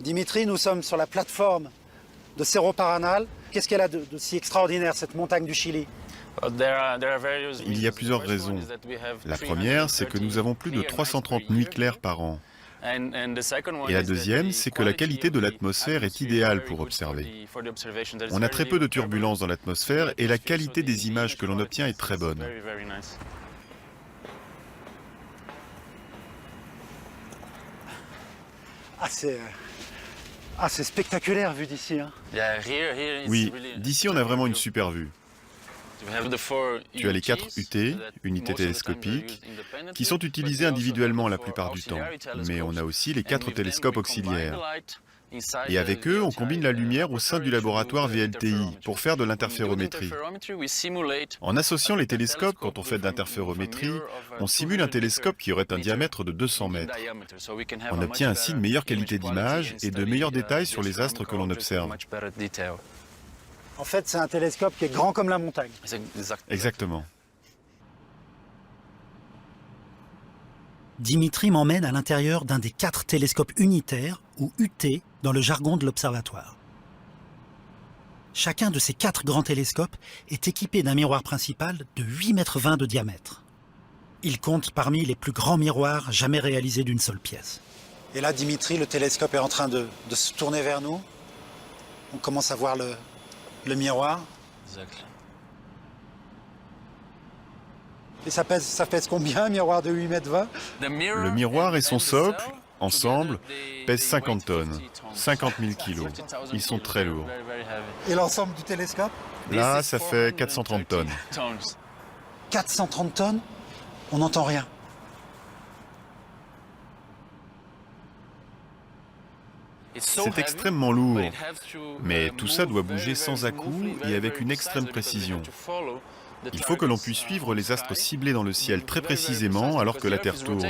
Dimitri, nous sommes sur la plateforme de Cerro Paranal. Qu'est-ce qu'elle a de si extraordinaire, cette montagne du Chili? Il y a plusieurs raisons. La première, c'est que nous avons plus de 330 nuits claires par an. Et la deuxième, c'est que la qualité de l'atmosphère est idéale pour observer. On a très peu de turbulences dans l'atmosphère et la qualité des images que l'on obtient est très bonne. C'est spectaculaire vu d'ici. Hein. Oui, d'ici on a vraiment une super vue. Tu as les 4 UT, unités télescopiques, qui sont utilisées individuellement la plupart du temps. Mais on a aussi les 4 télescopes auxiliaires. Et avec eux, on combine la lumière au sein du laboratoire VLTI pour faire de l'interférométrie. En associant les télescopes, quand on fait de l'interférométrie, on simule un télescope qui aurait un diamètre de 200 mètres. On obtient ainsi une meilleure qualité d'image et de meilleurs détails sur les astres que l'on observe. En fait, c'est un télescope qui est grand comme la montagne. Exactement. Dimitri m'emmène à l'intérieur d'un des 4 télescopes unitaires, ou UT, dans le jargon de l'observatoire. Chacun de ces 4 grands télescopes est équipé d'un miroir principal de 8,20 m de diamètre. Il compte parmi les plus grands miroirs jamais réalisés d'une seule pièce. Et là, Dimitri, le télescope est en train de se tourner vers nous. On commence à voir le miroir. Et ça pèse combien, un miroir de 8,20 m? Le miroir et son socle, ensemble, pèsent 50 tonnes, 50 000 kilos. Ils sont très lourds. Et l'ensemble du télescope? Là, ça fait 430 tonnes. 430 tonnes? On n'entend rien. C'est extrêmement lourd, mais tout ça doit bouger sans à-coups et avec une extrême précision. Il faut que l'on puisse suivre les astres ciblés dans le ciel très précisément alors que la Terre tourne.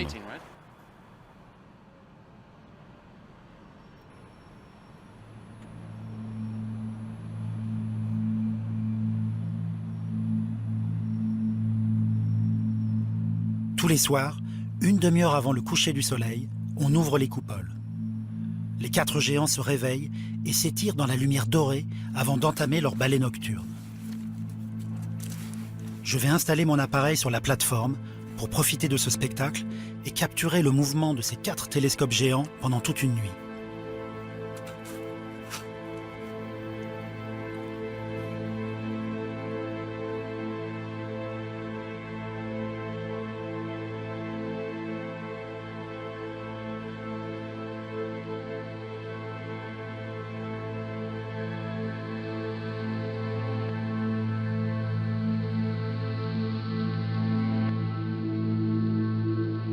Tous les soirs, une demi-heure avant le coucher du soleil, on ouvre les coupoles. Les 4 géants se réveillent et s'étirent dans la lumière dorée avant d'entamer leur balai nocturne. Je vais installer mon appareil sur la plateforme pour profiter de ce spectacle et capturer le mouvement de ces 4 télescopes géants pendant toute une nuit.